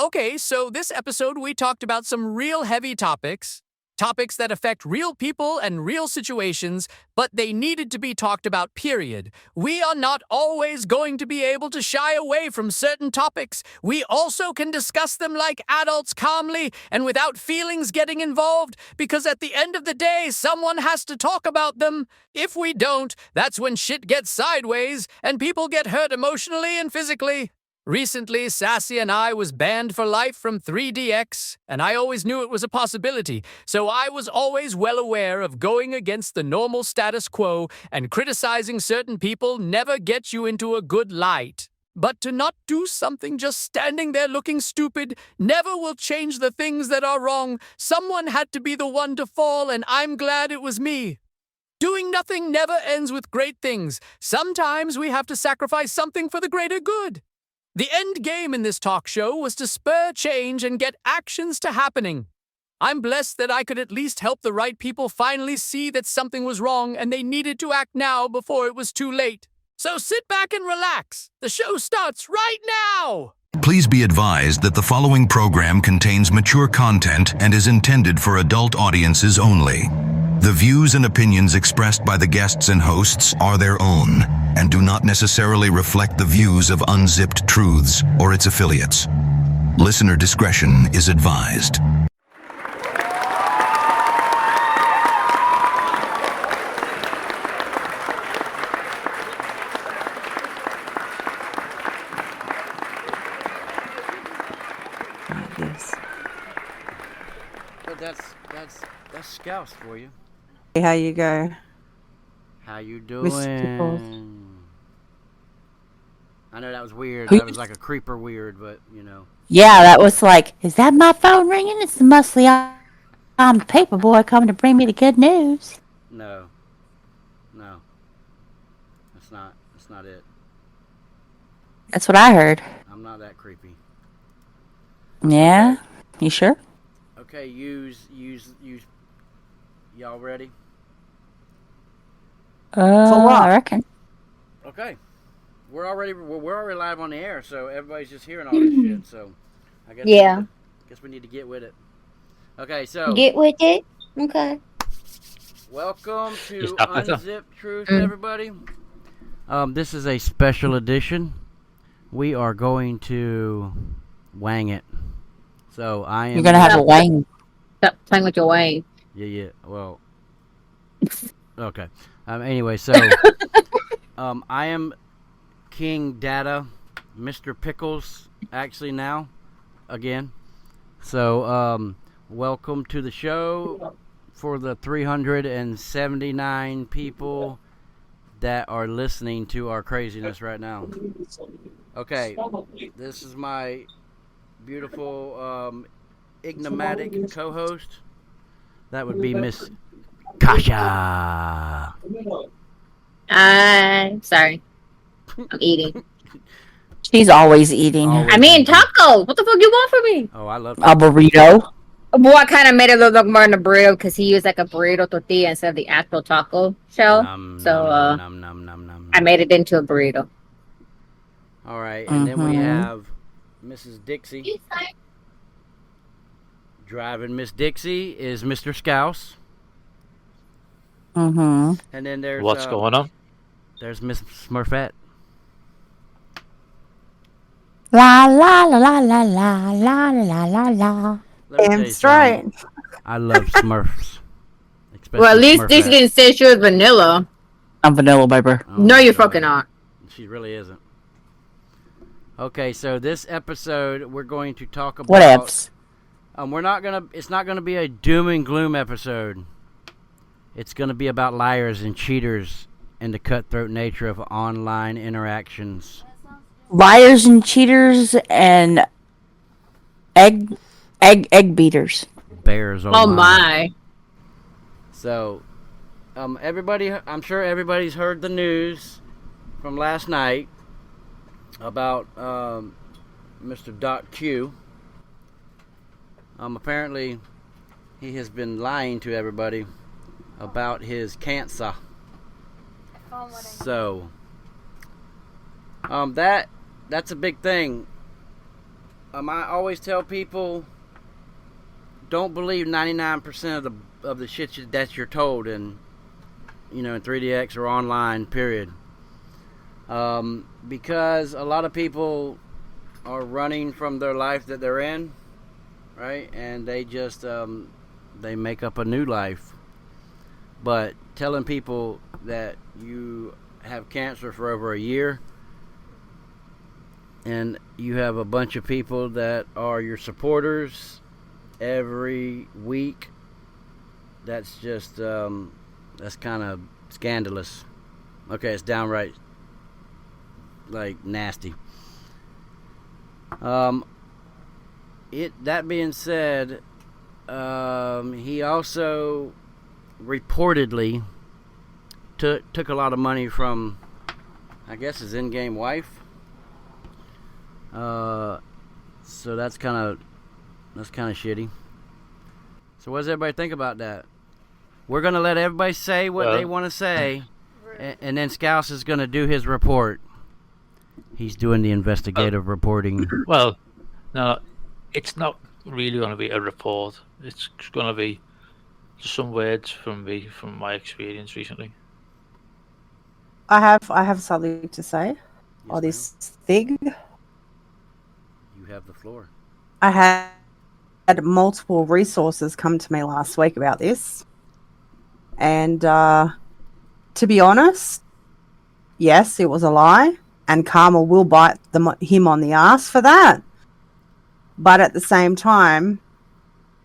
Okay, so this episode we talked about some real heavy topics. Topics that affect real people and real situations, but they needed to be talked about, period. We are not always going to be able to shy away from certain topics. We also can discuss them like adults calmly and without feelings getting involved, because at the end of the day, someone has to talk about them. If we don't, that's when shit gets sideways and people get hurt emotionally and physically. Recently, Sassy and I was banned for life from 3DX, and I always knew it was a possibility, so I was always well aware of going against the normal status quo, and criticizing certain people never gets you into a good light. But to not do something just standing there looking stupid never will change the things that are wrong. Someone had to be the one to fall, and I'm glad it was me. Doing nothing never ends with great things. Sometimes we have to sacrifice something for the greater good. The end game in this talk show was to spur change and get actions to happening. I'm blessed that I could at least help the right people finally see that something was wrong and they needed to act now before it was too late. So sit back and relax. The show starts right now! Please be advised that the following program contains mature content and is intended for adult audiences only. The views and opinions expressed by the guests and hosts are their own and do not necessarily reflect the views of Unzipped Truths or its affiliates. Listener discretion is advised. But that's Scouse for you. Hey, how you go? How you Mr. Pickles. doing? I know that was weird. Who- That was like a creeper weird, but you know. Yeah, that was like, is that my phone ringing? It's mostly I'm the paper boy coming to bring me the good news. No. That's not it. That's what I heard. I'm not that creepy. Yeah? You sure? Okay, use. Y'all ready? For what? I reckon. Okay. We're already live on the air, so everybody's just hearing all this shit. So, I guess we need to get with it. Okay, so Get with it. Okay. welcome to You stop myself. Unzipped Truth, everybody. This is a special edition. We are going to wang it. So I am. You're going to have a wang. Stop playing with your wang. Yeah. Well. Okay. Anyway, so I am King Data, Mr. Pickles, actually now, again. So welcome to the show for the 379 people that are listening to our craziness right now. Okay, this is my beautiful enigmatic co-host. That would be Miss Kasha. Sorry. I'm eating. She's always eating. Always. I mean, tacos. What the fuck you want from me? Oh, I love A burrito. Boy, I kind of made it look more than a burrito because he used like a burrito tortilla instead of the actual taco shell. I made it into a burrito. All right, and then we have Mrs. Dixie. Driving Miss Dixie is Mr. Scouse. Mm-hmm. And then there's What's going on? There's Miss Smurfette. La la la la la la la la la la. Let me tell Damn you straight. something. I love Smurfs. Well, at least Smurfette. Dixie didn't say she was vanilla. I'm vanilla, baby. Oh No, my you're God. fucking not. She really isn't. Okay, so this episode we're going to talk about. What ifs? It's not gonna be a doom and gloom episode. It's gonna be about liars and cheaters and the cutthroat nature of online interactions. Liars and cheaters and egg beaters. Bears. Oh my. So, everybody, I'm sure everybody's heard the news from last night about Mr. DocQ. Apparently, he has been lying to everybody about his cancer. So, that's a big thing. I always tell people, don't believe 99% of the shit that you're told in 3DX or online, period. Because a lot of people are running from their life that they're in, right? And they just they make up a new life. But telling people that you have cancer for over a year and you have a bunch of people that are your supporters every week, that's just that's kind of scandalous. Okay, it's downright like nasty. That being said, he also reportedly took a lot of money from, I guess, his in-game wife. So that's kind of shitty. So what does everybody think about that? We're gonna let everybody say what they want to say, and then Scouse is gonna do his report. He's doing the investigative reporting. Well, no, it's not really going to be a report. It's going to be just some words from my experience recently. I have something to say on this thing. You have the floor. I had multiple resources come to me last week about this. And to be honest, yes, it was a lie. And karma will bite him on the ass for that. But at the same time,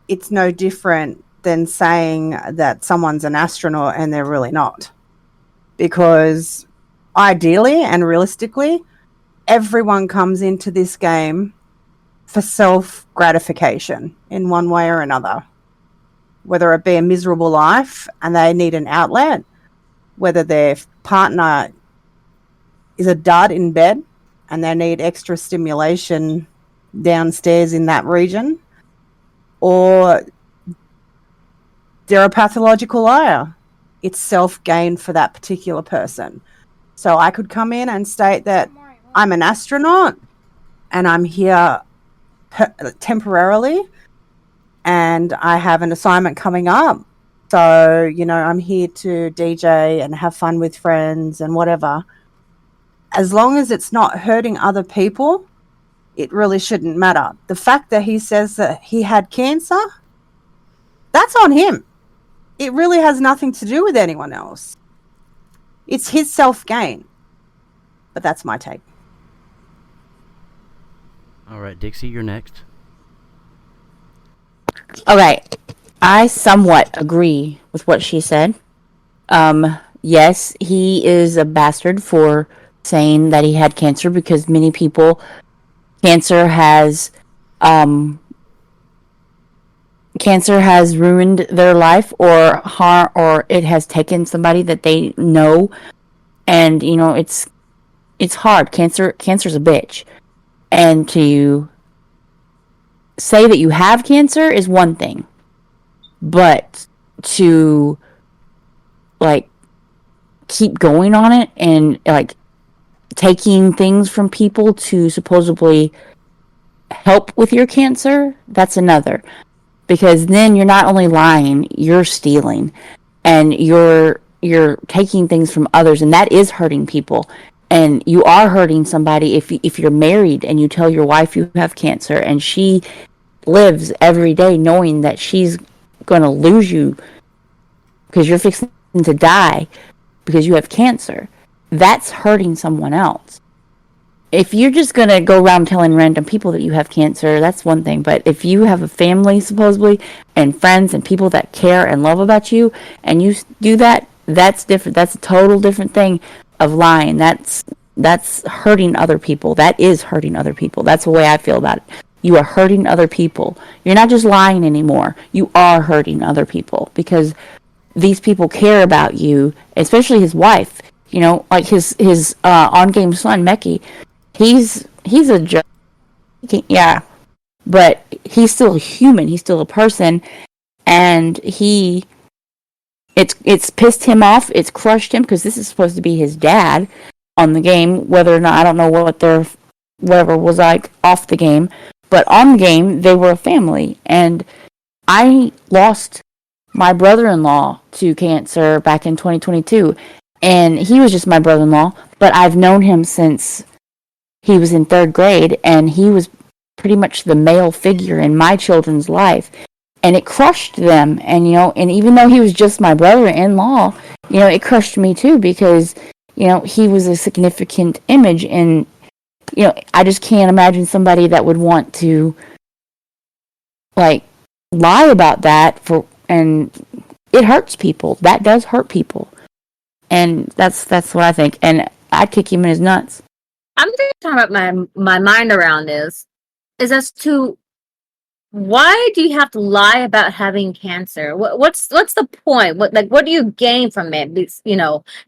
it's no different than saying that someone's an astronaut and they're really not. Because ideally and realistically, everyone comes into this game for self-gratification in one way or another. Whether it be a miserable life and they need an outlet, whether their partner is a dud in bed and they need extra stimulation downstairs in that region, or they're a pathological liar. It's self-gain for that particular person. So I could come in and state that I'm an astronaut and I'm here temporarily and I have an assignment coming up. So, I'm here to DJ and have fun with friends and whatever. As long as it's not hurting other people, it really shouldn't matter. The fact that he says that he had cancer, that's on him. It really has nothing to do with anyone else. It's his self-gain. But that's my take. All right, Dixie, you're next. Okay, I somewhat agree with what she said. Yes, he is a bastard for saying that he had cancer, because many people, cancer has ruined their life or harm, or it has taken somebody that they know, and it's hard. Cancer's a bitch, and to say that you have cancer is one thing, but to keep going on it and taking things from people to supposedly help with your cancer, that's another. Because then you're not only lying, you're stealing, and you're taking things from others, and that is hurting people. And you are hurting somebody if you're married and you tell your wife you have cancer, and she lives every day knowing that she's going to lose you because you're fixing to die because you have cancer. That's hurting someone else. If you're just going to go around telling random people that you have cancer, that's one thing. But if you have a family, supposedly, and friends and people that care and love about you, and you do that, that's different. That's a total different thing of lying. That's hurting other people. That is hurting other people. That's the way I feel about it. You are hurting other people. You're not just lying anymore. You are hurting other people, because these people care about you, especially his wife. Like his on-game son, Meki. He's a jerk. Yeah, but he's still a human. He's still a person, and it's pissed him off. It's crushed him, because this is supposed to be his dad on the game. Whether or not, I don't know what whatever was like off the game, but on game, they were a family. And I lost my brother-in-law to cancer back in 2022. And he was just my brother-in-law, but I've known him since he was in 3rd grade, and he was pretty much the male figure in my children's life. And it crushed them. And, and even though he was just my brother-in-law, it crushed me too, because, he was a significant image. And, I just can't imagine somebody that would want to, like, lie about that and it hurts people. That does hurt people. And that's what I think. And I'd kick him in his nuts. I'm just talking about my mind around this is as to why do you have to lie about having cancer? What's the point? What do you gain from it?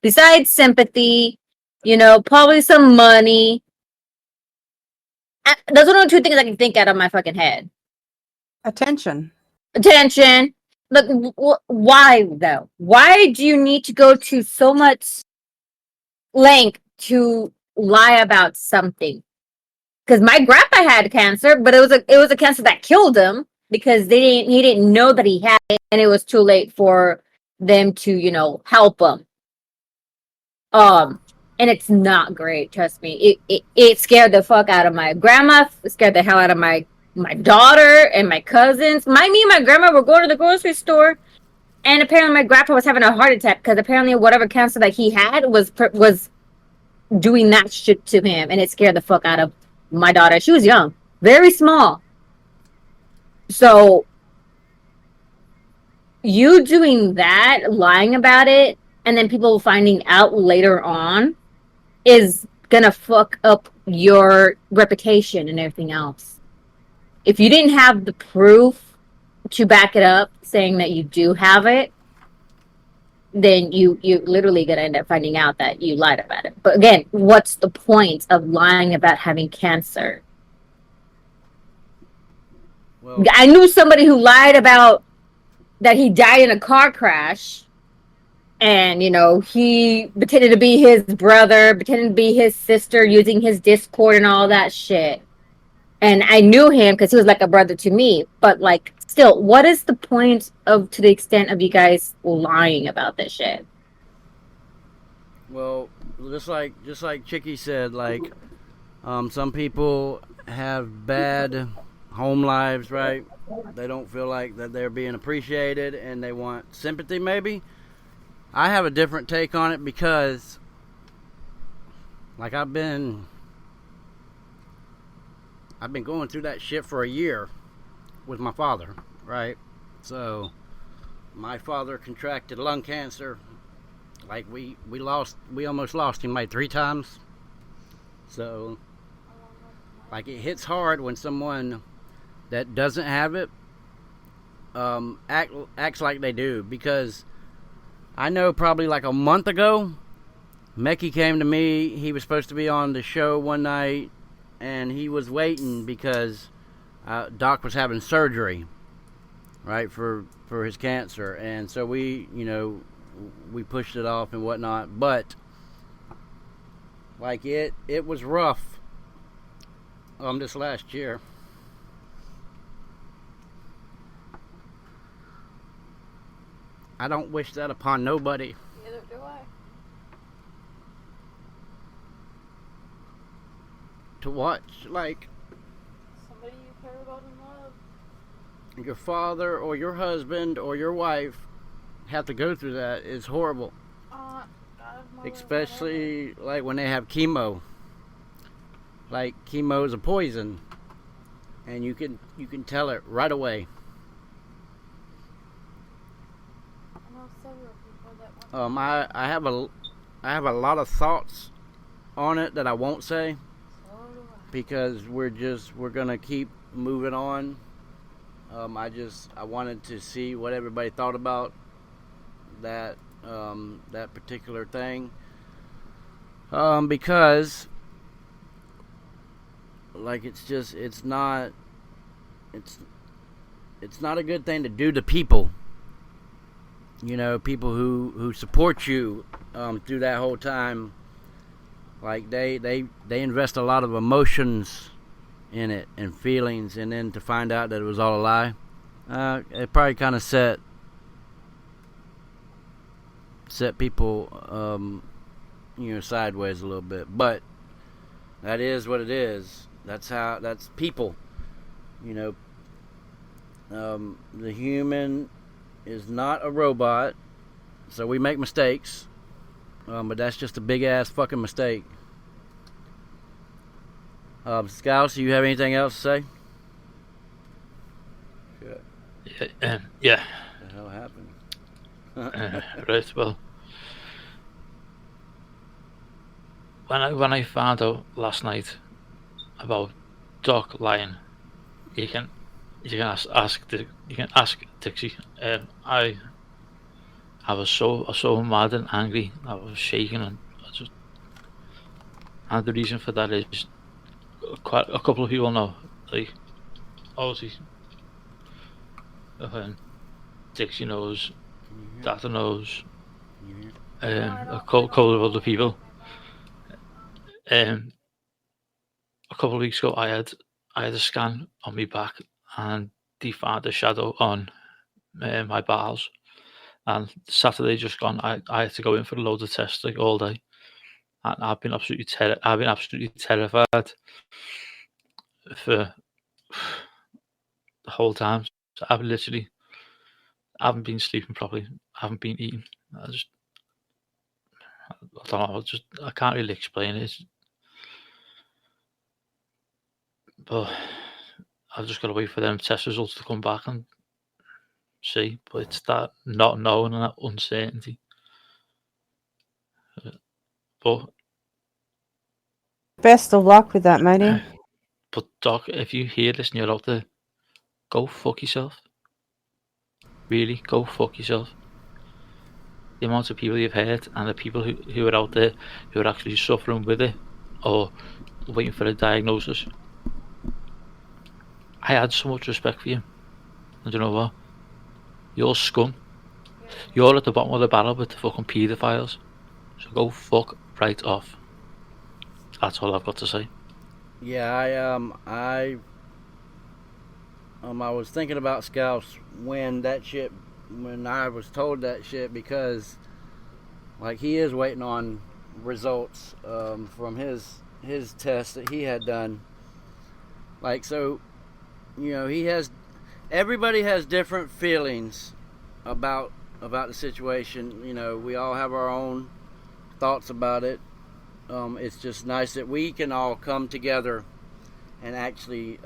Besides sympathy, probably some money. Those are the 2 things I can think out of my fucking head. Attention. Look, why though? Why do you need to go to so much length to lie about something? Because my grandpa had cancer, but it was a cancer that killed him because he didn't know that he had it, and it was too late for them to help him. And it's not great, trust me. It scared the fuck out of my grandma. It scared the hell out of my daughter and my cousins. Me and my grandma were going to the grocery store, and apparently my grandpa was having a heart attack because apparently whatever cancer that he had was doing that shit to him, and it scared the fuck out of my daughter. She was young, very small. So you doing that, lying about it, and then people finding out later on is gonna fuck up your reputation and everything else. If you didn't have the proof to back it up, saying that you do have it, then you literally gonna end up finding out that you lied about it. But again, what's the point of lying about having cancer? Well, I knew somebody who lied about that he died in a car crash, and he pretended to be his brother, pretended to be his sister, using his Discord and all that shit. And I knew him because he was like a brother to me. But still, what is the point to the extent of you guys lying about this shit? Well, just like Chicky said, some people have bad home lives, right? They don't feel like that they're being appreciated, and they want sympathy. Maybe I have a different take on it because, I've been going through that shit for a year with my father, right? So my father contracted lung cancer. We almost lost him 3 times. So it hits hard when someone that doesn't have it acts like they do. Because I know probably a month ago, Mecky came to me. He was supposed to be on the show one night, and he was waiting because Doc was having surgery, right, for his cancer. And so we pushed it off and whatnot. But it was rough this last year. I don't wish that upon nobody. Neither do I. To watch, somebody you care about and love. Your father or your husband or your wife have to go through that is horrible. Especially when they have chemo. Chemo is a poison, and you can tell it right away. I know several people that want I have a lot of thoughts on it that I won't say. Because we're gonna keep moving on. I wanted to see what everybody thought about that particular thing. Because it's not a good thing to do to people. People who support you through that whole time. They invest a lot of emotions in it and feelings, and then to find out that it was all a lie, it probably kind of set people, sideways a little bit. But that is what it is. That's people. The human is not a robot, so we make mistakes. But that's just a big ass fucking mistake. Scouse, do you have anything else to say? Yeah. What the hell happened? Right. Well, when I found out last night about Doc lying, you can ask Dixie. I was so mad and angry. I was shaking, and the reason for that is quite a couple of people know, like obviously, Dixie knows, Data knows, a couple of other people. A couple of weeks ago, I had a scan on my back, and they found a shadow on my bowels. And Saturday just gone, I had to go in for a load of tests like all day, and I've been absolutely terrified for the whole time. So I haven't been sleeping properly. I haven't been eating. I don't know. I can't really explain it. But I've just got to wait for them test results to come back and see. But it's that not knowing and that uncertainty. But Best of luck with that, matey. But Doc, if you hear this and you're out there, go fuck yourself. Really, go fuck yourself. The amount of people you've hurt, and the people who are out there who are actually suffering with it or waiting for a diagnosis. I had so much respect for you. And you know what? You're scum. You're at the bottom of the barrel with the fucking paedophiles. So go fuck right off. That's all I've got to say. Yeah, I was thinking about Scouse when I was told that shit, because like he is waiting on results from his test that he had done. Like, so, everybody has different feelings about the situation. We all have our own thoughts about it. It's just nice that we can all come together and actually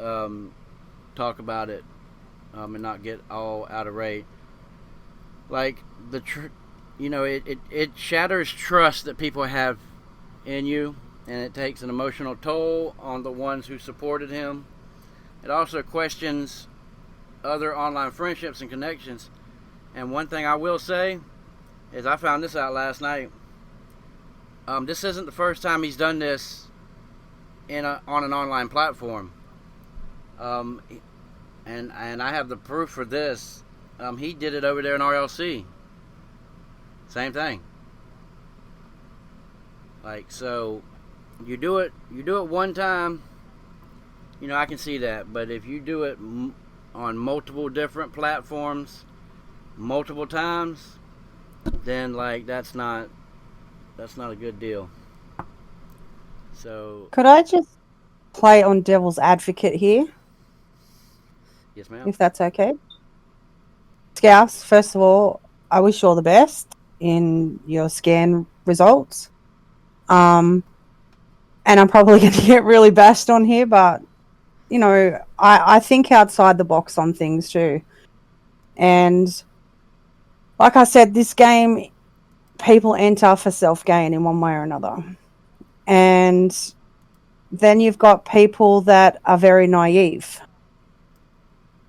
talk about it and not get all out of rate. Like it shatters trust that people have in you, and it takes an emotional toll on the ones who supported him. It also questions other online friendships and connections. And one thing I will say is I found this out last night. This isn't the first time he's done this on an online platform. And I have the proof for this. He did it over there in RLC. Same thing. Like, so you do it one time, I can see that. But if you do it on multiple different platforms, multiple times, then like that's not a good deal. So could I just play on devil's advocate here? Yes, ma'am. If that's okay. Scouse, first of all, I wish you all the best in your scan results. And I'm probably going to get really bashed on here, but, I think outside the box on things too. And like I said, this game, people enter for self-gain in one way or another. And then you've got people that are very naive,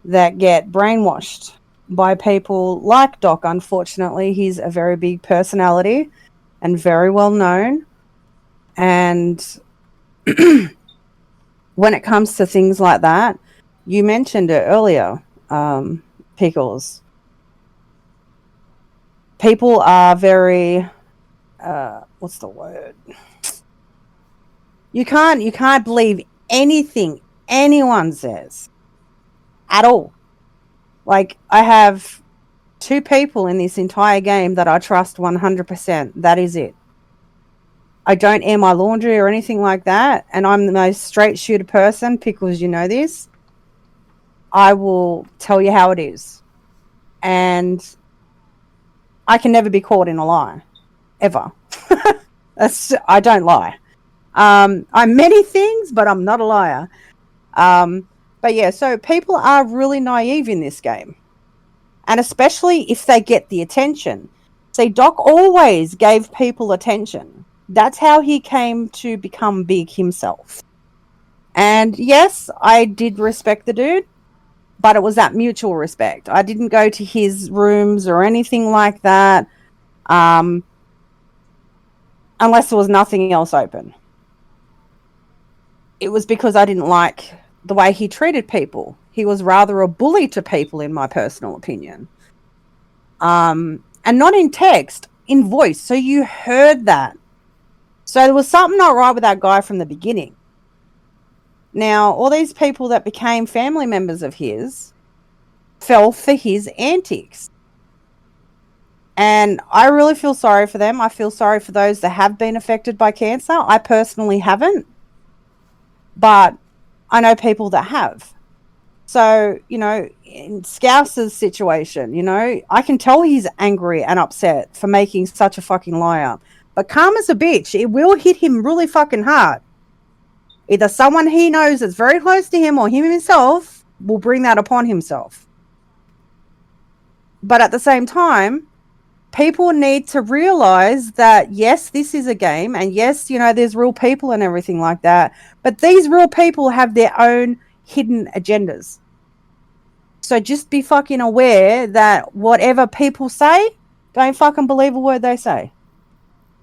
that get brainwashed by people like Doc. Unfortunately, he's a very big personality and very well known. And when it comes to things like that, you mentioned it earlier, Pickles. People are very, what's the word? You can't believe anything anyone says at all. Like, I have 2 people in this entire game that I trust 100%. That is it. I don't air my laundry or anything like that, and I'm the most straight shooter person. Pickles, you know this. I will tell you how it is, and I can never be caught in a lie, ever. I don't lie. I'm many things, but I'm not a liar. But yeah, so people are really naive in this game, and especially if they get the attention. See, Doc always gave people attention. That's how he came to become big himself. And yes, I did respect the dude, but it was that mutual respect. I didn't go to his rooms or anything like that, unless there was nothing else open. It was because I didn't like the way he treated people. He was rather a bully to people, in my personal opinion. And not in text, in voice. So you heard that. So there was something not right with that guy from the beginning. Now, all these people that became family members of his fell for his antics. And I really feel sorry for them. I feel sorry for those that have been affected by cancer. I personally haven't. But I know people that have. So, you know, in Scouse's situation, you know, I can tell he's angry and upset for making such a fucking liar. But karma's a bitch. It will hit him really fucking hard. Either someone he knows that's very close to him or him himself will bring that upon himself. But at the same time, people need to realize that, yes, this is a game. And yes, you know, there's real people and everything like that. But these real people have their own hidden agendas. So just be fucking aware that whatever people say, don't fucking believe a word they say.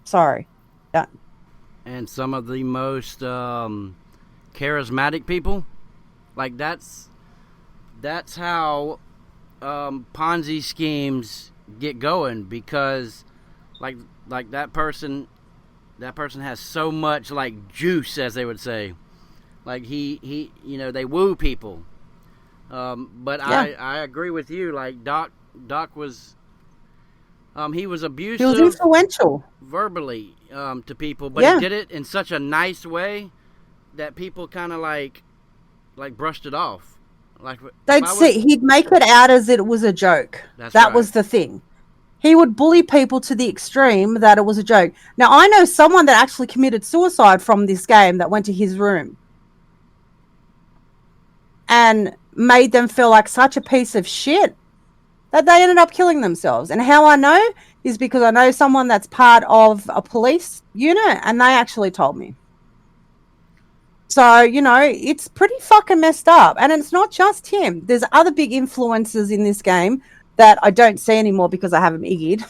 Sorry. Done. And some of the most charismatic people, like that's how Ponzi schemes get going, because like that person has so much like juice, as they would say. Like he you know, they woo people. But yeah. I agree with you. Like Doc was he was abusive. He was influential verbally to people, but he did it in such a nice way that people kind of like brushed it off. Like he'd make it out as it was a joke. That right. was the thing. He would bully people to the extreme that it was a joke. Now, I know someone that actually committed suicide from this game that went to his room and made them feel like such a piece of shit that they ended up killing themselves. And how I know is because I know someone that's part of a police unit, and they actually told me. So, you know, it's pretty fucking messed up. And it's not just him. There's other big influencers in this game that I don't see anymore because I have them iggied.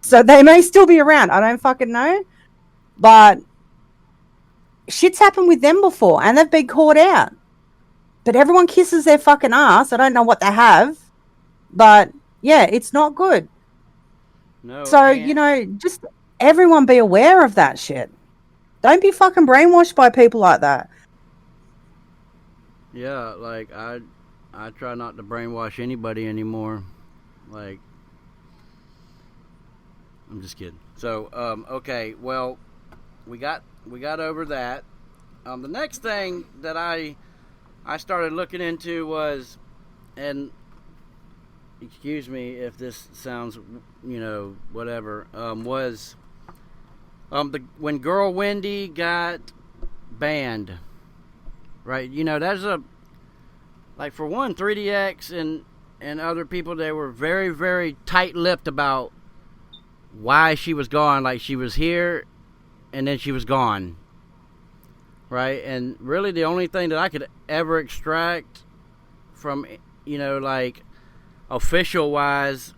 So they may still be around. I don't fucking know. But shit's happened with them before, and they've been caught out. But everyone kisses their fucking ass. I don't know what they have. But, yeah, it's not good. No. So, you know, just everyone be aware of that shit. Don't be fucking brainwashed by people like that. Yeah, like, I try not to brainwash anybody anymore. Like, I'm just kidding. So, okay, well, we got over that. The next thing that I started looking into was, and excuse me if this sounds, you know, whatever, was when Girl Wendy got banned, right? You know, there's like, for one, 3DX and other people, they were very, very tight-lipped about why she was gone. Like, she was here and then she was gone, right? And really the only thing that I could ever extract from, you know, like, official wise,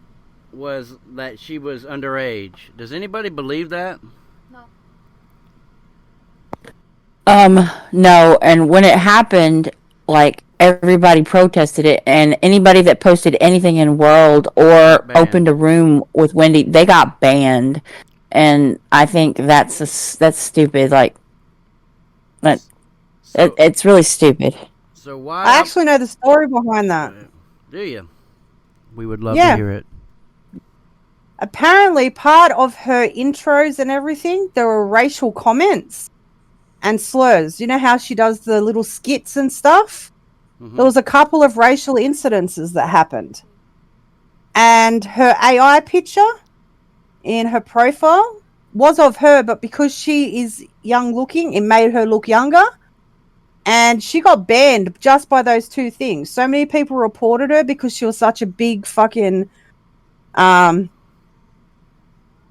was that she was underage. Does anybody believe that? No, and when it happened, like, everybody protested it, and anybody that posted anything in World or opened a room with Wendy, they got banned. And I think that's stupid. Like, So, It's really stupid. so why? I actually know the story behind that. Do you? We would love Yeah. to hear it. Apparently, part of her intros and everything, there were racial comments and slurs. You know how she does the little skits and stuff? There was a couple of racial incidences that happened. And her AI picture in her profile was of her, but because she is young looking, it made her look younger. And she got banned just by those two things. So many people reported her because she was such a big fucking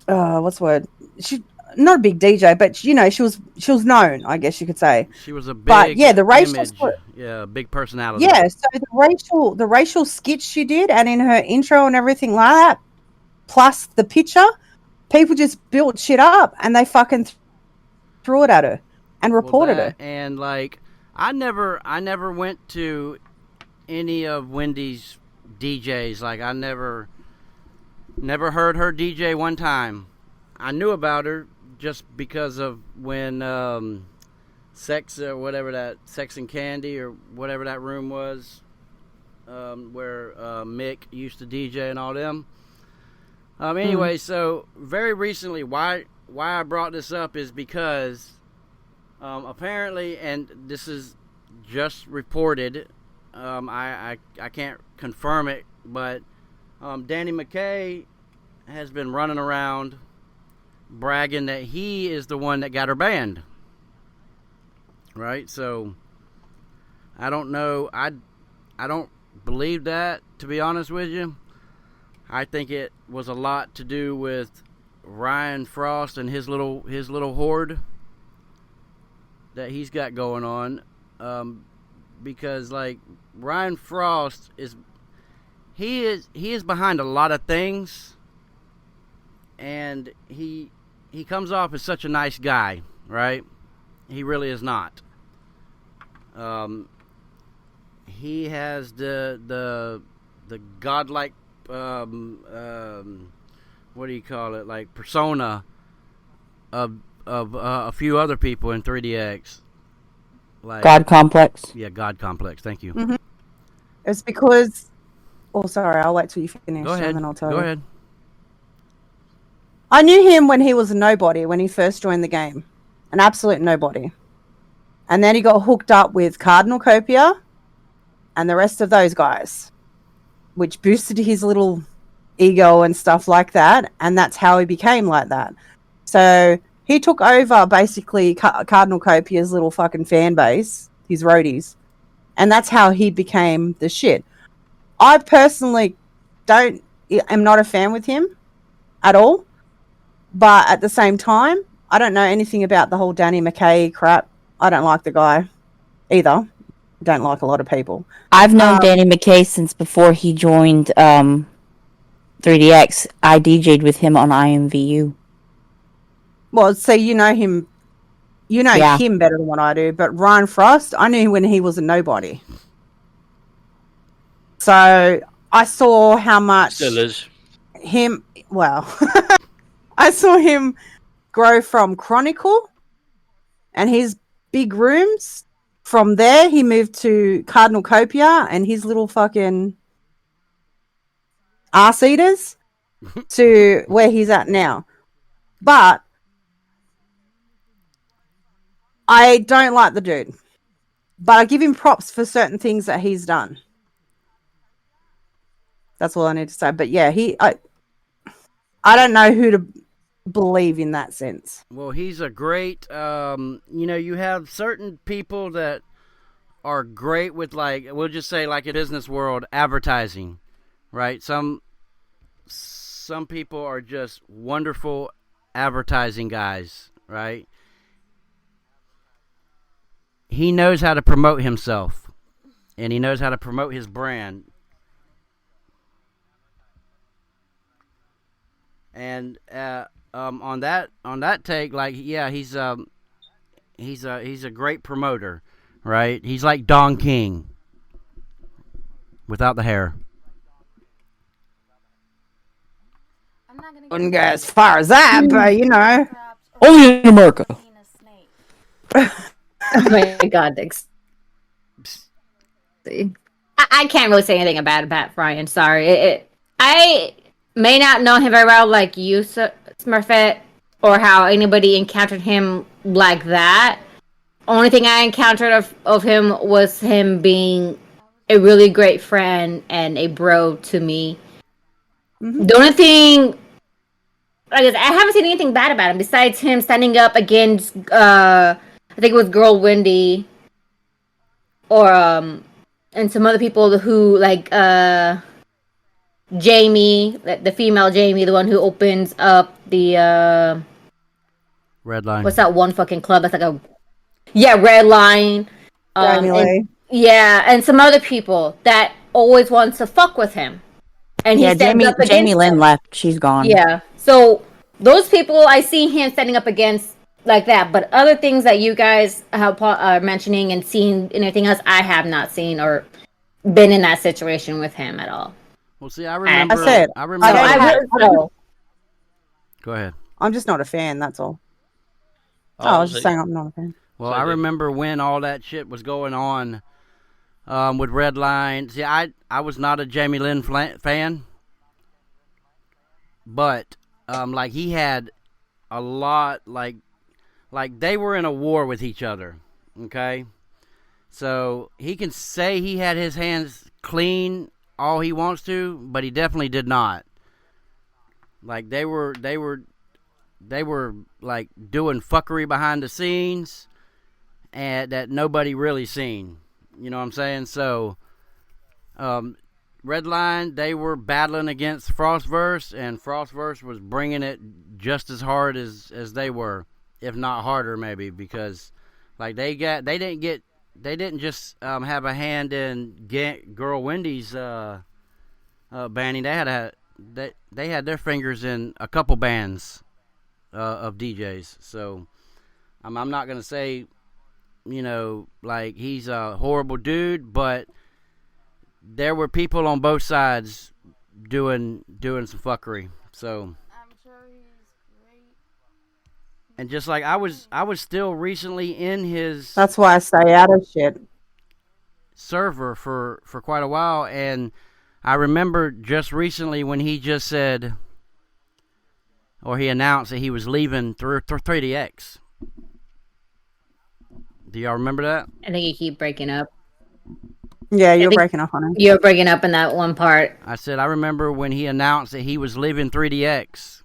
what's the word? She not a big DJ, but you know, she was known, I guess you could say. She was a big But yeah, the racial image. Yeah, big personality. yeah, so the racial skits she did and in her intro and everything like that, plus the picture, people just built shit up and they fucking threw it at her and reported her. And like I never went to any of Wendy's DJs. Like I never heard her DJ one time. I knew about her just because of when Sex and Candy or whatever that room was, where Mick used to DJ and all them. Anyway, so very recently, why I brought this up is because apparently, and this is just reported, I can't confirm it, but Danny McKay has been running around bragging that he is the one that got her banned. Right? So I don't know. I don't believe that, to be honest with you. I think it was a lot to do with Ryan Frost and his little horde that he's got going on. Because like Ryan Frost is behind a lot of things, and he comes off as such a nice guy, right? He really is not. He has the godlike what do you call it? Like persona of a few other people in 3DX. Like God complex. Yeah, God complex. Thank you. Mm-hmm. It's because. Oh, sorry. I'll wait till you finish. Go ahead. And then I'll tell Go you. ahead. I knew him when he was a nobody, when he first joined the game. An absolute nobody. And then he got hooked up with Cardinal Copia and the rest of those guys, which boosted his little ego and stuff like that. And that's how he became like that. So he took over basically Cardinal Copia's little fucking fan base, his roadies. And that's how he became the shit. I personally am not a fan with him at all. But at the same time, I don't know anything about the whole Danny McKay crap. I don't like the guy either. Don't like a lot of people. I've known Danny McKay since before he joined 3DX. I DJ'd with him on IMVU. Well, so you know him. You know him better than what I do. But Ryan Frost, I knew when he was a nobody. So I saw how much Still is. him. Well, I saw him grow from Chronicle and his big rooms. From there, he moved to Cardinal Copia and his little fucking arse eaters to where he's at now. But I don't like the dude. But I give him props for certain things that he's done. That's all I need to say. But yeah, I don't know who to believe in that sense. Well, he's a great, you have certain people that are great with, like, we'll just say like a business world, advertising, right? Some people are just wonderful advertising guys, right? He knows how to promote himself, and he knows how to promote his brand. And on that take, like, yeah, he's a great promoter, right? He's like Don King without the hair. I'm not gonna Wouldn't go as far as that, but you know. Only in America. Oh my god, Dix. I can't really say anything about Ryan. Sorry. I may not know him very well, like you, Smurfette, or how anybody encountered him like that. Only thing I encountered of him was him being a really great friend and a bro to me. Mhm. The only thing, I haven't seen anything bad about him besides him standing up against, I think it was Girl Wendy, or and some other people who like Jamie, the female Jamie, the one who opens up the Red line. what's that one fucking club that's like a Red Line, Jamie and Lee. yeah, and some other people that always wants to fuck with him, and he Yeah, stands up Jamie against Lynn them. left. She's gone. Yeah, so those people I see him standing up against like that, but other things that you guys are mentioning and seeing and everything else, I have not seen or been in that situation with him at all. Well, see, I remember. I said, I I remember. don't I have- heard so. Go ahead. I'm just not a fan. That's all. I was just saying I'm not a fan. Well, I remember when all that shit was going on with Red Line. See, I was not a Jamie Lynn fan, but like he had a lot, like they were in a war with each other. Okay, so he can say he had his hands clean all he wants to, but he definitely did not. Like they were like doing fuckery behind the scenes, and that nobody really seen. You know what I'm saying? So, Red Line, they were battling against Frostverse, and Frostverse was bringing it just as hard as they were, if not harder, maybe, because like they didn't just have a hand in Girl Wendy's banning. They had their fingers in a couple bands of DJs. So I'm not gonna say, like he's a horrible dude, but there were people on both sides doing some fuckery. So, I'm sure he's great. and just like I was still recently in his That's why I stay out of shit. server for quite a while, and I remember just recently when he just said, or he announced that he was leaving 3DX. Do y'all remember that? I think you keep breaking up. Yeah, you're think- breaking up on him. You're breaking up in that one part. I said I remember when he announced that he was leaving 3DX.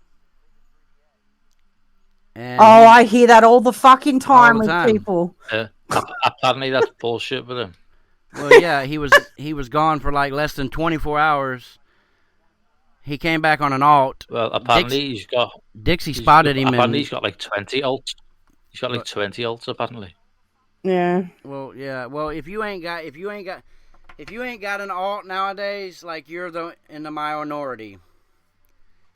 And Oh, I hear that all the fucking time All the with time. people. Apparently that's bullshit with him. well, yeah, he was gone for like less than 24 hours. He came back on an alt. Well, apparently Dixie spotted him. Apparently he's got like 20 alts. He's got like 20 alts apparently. Yeah. Well, yeah. Well, if you ain't got an alt nowadays, like you're in the minority.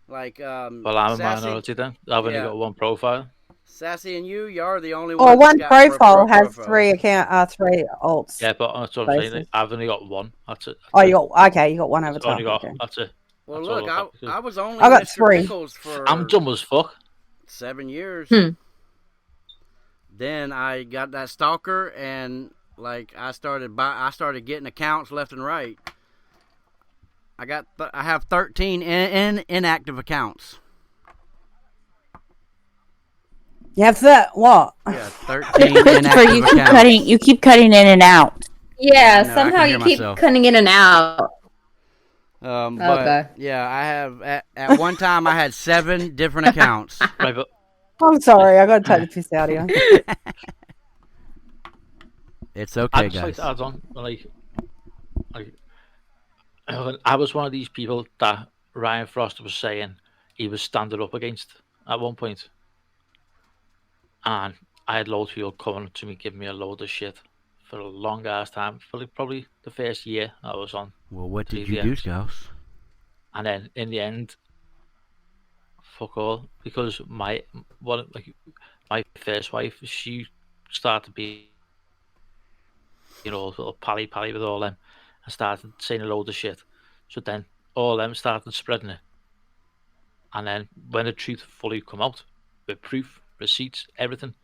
Like Well, I'm Sassy, a minority then. I've only got one profile. Sassy and you're the only one. Or one that's got profile pro has profile. three alts. Yeah, but that's what I'm saying. Basis. I've only got one. That's it. Oh, you got one over I've top. only got. Okay. That's it. Well, That's all look, I've got. I was only I got Mr. 3. Pickles for I'm dumb as fuck. 7 years. Hmm. Then I got that stalker, and like I started getting accounts left and right. I have 13 inactive accounts. You have that? What? Yeah, 13 Christopher, inactive accounts. you keep cutting in and out. Yeah, I know, I somehow can you hear keep myself. cutting in and out. But Okay. yeah, I have at one time I had 7 different accounts. Right, but I'm sorry. I got to take the piss out of you. It's okay, I'd just like guys. to add on, I was one of these people that Ryan Frost was saying he was standing up against at one point. And I had loads of people coming to me, giving me a load of shit for a long ass time, for like probably the first year I was on. Well, what did you do, Scouse? And then in the end, fuck all, because my first wife, she started to be, little pally with all them, and started saying a load of shit. So then all them started spreading it. And then when the truth fully come out, with proof, receipts, everything,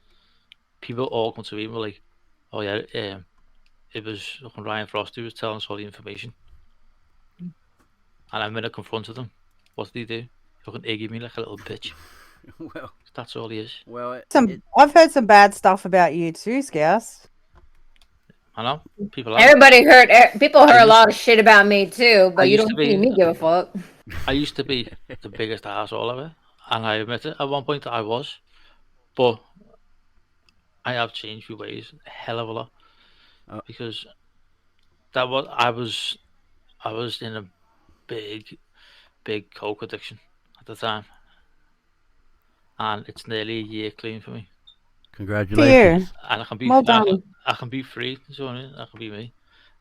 people all come to me and were like, oh yeah, it was fucking Ryan Frost who was telling us all the information. And I'm when I confronted him, what did he do? He fucking eggy me like a little bitch. Well, That's all he is. well, I've heard some bad stuff about you too, Scouse. I know. People have. People heard a used- lot of shit about me too, I but you used don't to be- see me give a fuck. I used to be the biggest asshole ever, and I admit it. At one point, I was, but I have changed my ways a hell of a lot because I was in a big coke addiction at the time, and it's nearly a year clean for me. congratulations. And I can be Well done. I can be free, so I can be me.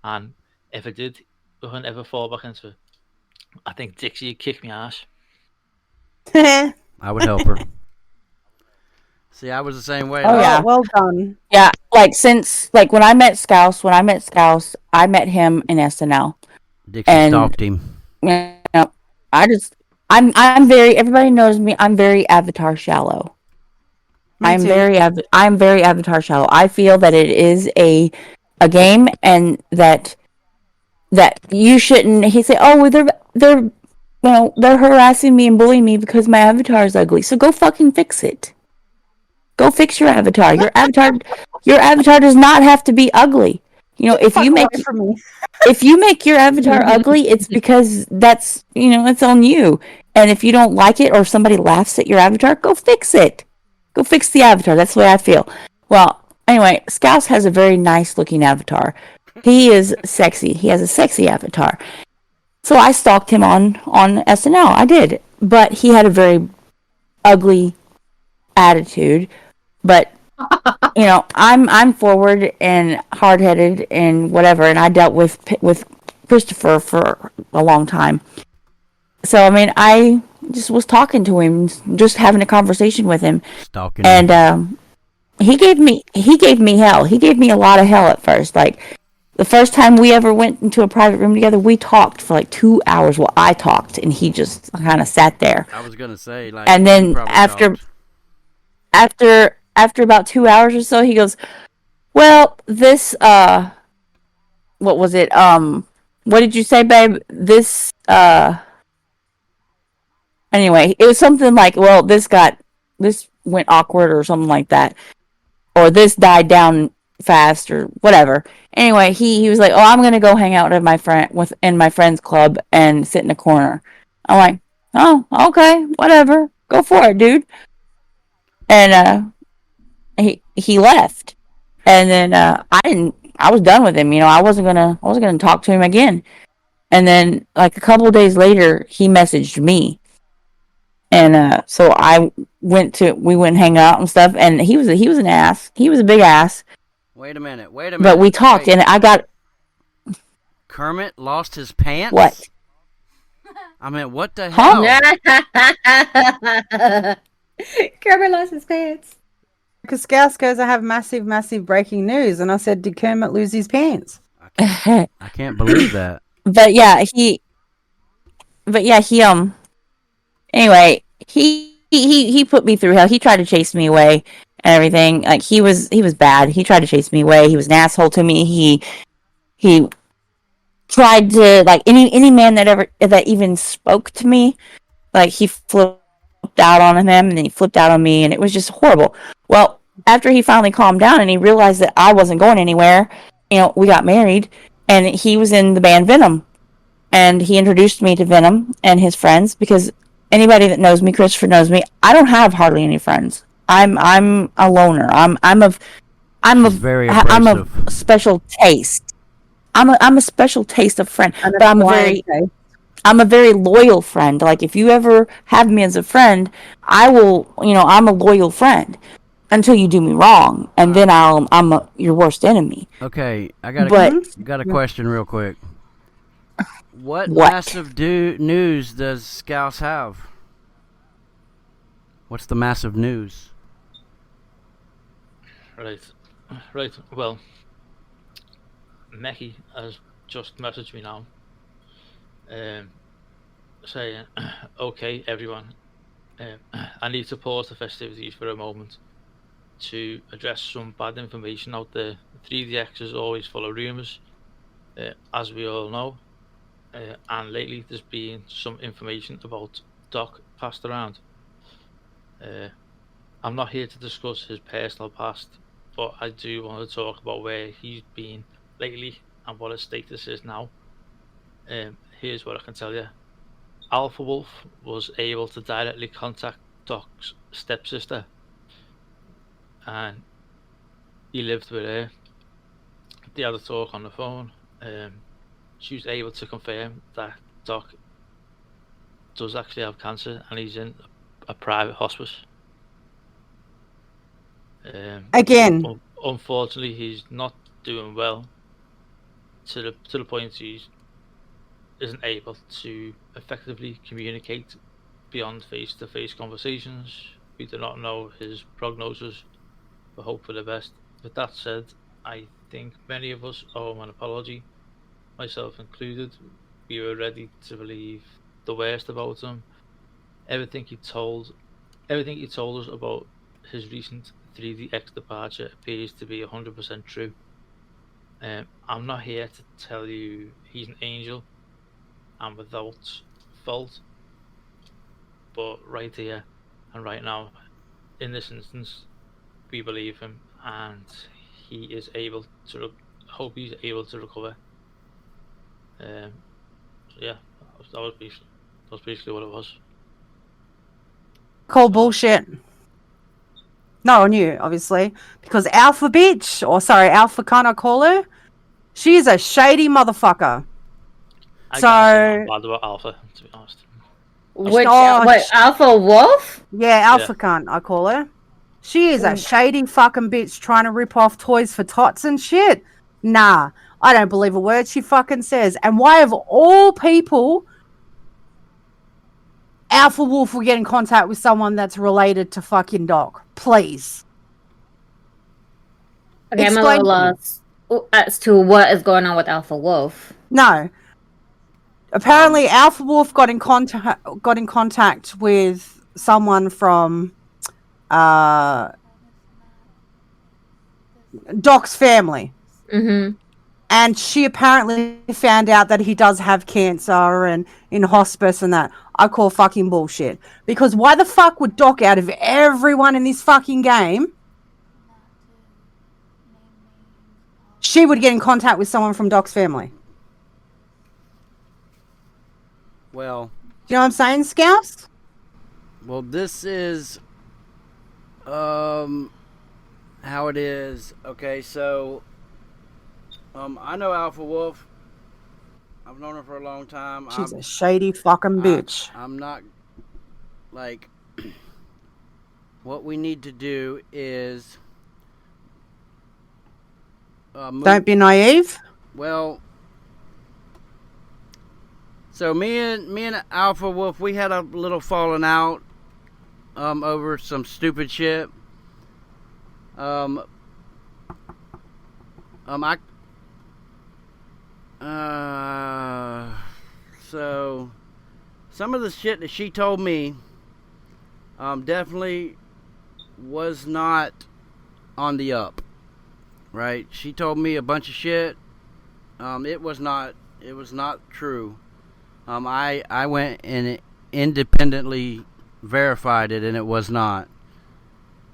And if I did ever fall back into it, I think Dixie would kick me ass. I would help her. See, I was the same way. Oh, yeah. Well done. Yeah, like since when I met Scouse, I met him in SNL. Dixie stalked him. You know, I'm very. Everybody knows me. I'm very Avatar shallow. Me too. I'm very Avatar shallow. I feel that it is a game, and that you shouldn't. He say, "Oh, well, they're harassing me and bullying me because my avatar is ugly." So go fucking fix it. Go fix your avatar. Your avatar does not have to be ugly. You know, if you make your avatar ugly, it's because that's it's on you. And if you don't like it, or if somebody laughs at your avatar, go fix it. Go fix the avatar. That's the way I feel. Well, anyway, Scouse has a very nice looking avatar. He is sexy. He has a sexy avatar. So I stalked him on SNL. I did, but he had a very ugly attitude. But I'm forward and hard headed and whatever, and I dealt with Christopher for a long time. So I mean, I just was talking to him, just having a conversation with him, Stalking and him. he gave me hell. He gave me a lot of hell at first. Like the first time we ever went into a private room together, we talked for like 2 hours. Well, I talked, and he just kind of sat there. I was gonna say, like, and then you probably after about 2 hours or so, he goes, "Well, this what was it? What did you say, babe? This anyway, it was something like, well, this went awkward or something like that, or this died down fast or whatever." Anyway, he was like, "Oh, I'm gonna go hang out in my friend's club and sit in a corner." I'm like, "Oh, okay, whatever, go for it, dude." And he left, and then I was done with him. I wasn't gonna talk to him again. And then like a couple of days later, he messaged me, and so we went and hang out and stuff. And he was an ass. He was a big ass. Wait a minute. But we talked, and I got Kermit lost his pants. What? I mean, what the hell? Kermit lost his pants. Because Scouse goes, "I have massive breaking news," and I said, "Did Kermit lose his pants?" I can't believe that. But yeah, he anyway, he put me through hell. He tried to chase me away and everything. Like he was bad. He tried to chase me away. He was an asshole to me. He tried to, like, any man that even spoke to me, like, he flipped out on him, and then he flipped out on me, and it was just horrible. Well, after he finally calmed down and he realized that I wasn't going anywhere, we got married, and he was in the band Venom. And he introduced me to Venom and his friends, because anybody that knows me, Christopher knows me, I don't have hardly any friends. I'm a loner. I'm a special taste. I'm a special taste of friend, but I'm a very loyal friend. Like, if you ever have me as a friend, I will, I'm a loyal friend until you do me wrong, and then I'm your worst enemy. Okay, I got a question real quick. What massive news does Scouse have? What's the massive news? Right. Well, Mecky has just messaged me now, saying, "Okay, everyone, I need to pause the festivities for a moment. to address some bad information out there. 3DX is always full of rumours, as we all know. And lately there's been some information about Doc passed around. I'm not here to discuss his personal past, but I do want to talk about where he's been lately and what his status is now. Here's what I can tell you. Alpha Wolf was able to directly contact Doc's stepsister, and he lived with her. They had a talk on the phone. She was able to confirm that Doc does actually have cancer and he's in a private hospice. Again, Unfortunately, he's not doing well to the point he isn't able to effectively communicate beyond face-to-face conversations. We do not know his prognosis, but hope for the best. With that said, I think many of us owe him an apology, myself included. We were ready to believe the worst about him. Everything he told us about his recent 3DX departure appears to be 100% true. I'm not here to tell you he's an angel and without fault, but right here and right now, in this instance, we believe him, and he is able to. Hope he's able to recover. Yeah, that was basically what it was. call bullshit. Not on you, obviously, because Alpha bitch, or sorry, Alpha cunt, I call her. She's a shady motherfucker. I So- can't say bad about Alpha, to be honest. Which Oh, what, Alpha Wolf? Yeah, Alpha cunt, I call her. She is a shady fucking bitch trying to rip off toys for tots and shit. Nah, I don't believe a word she fucking says. And why, of all people, Alpha Wolf will get in contact with someone that's related to fucking Doc? Please. Okay, I'm a Explain little to me. lost as to what is going on with Alpha Wolf. No. Apparently, Alpha Wolf got in contact with someone from Doc's family. Mm-hmm. And she apparently found out that he does have cancer and in hospice and that. I call fucking bullshit. Because why the fuck would Doc, out of everyone in this fucking game, she would get in contact with someone from Doc's family? Well, Do you know what I'm saying, Scouse? well, this is how it is. Okay, so I know Alpha Wolf. I've known her for a long time. She's a shady fucking bitch. I'm not like what we need to do is Don't be naive. Well, so me and Alpha Wolf, we had a little falling out over some stupid shit. So some of the shit that she told me definitely was not on the up. Right? She told me a bunch of shit. It was not true. I went and independently verified it, and it was not.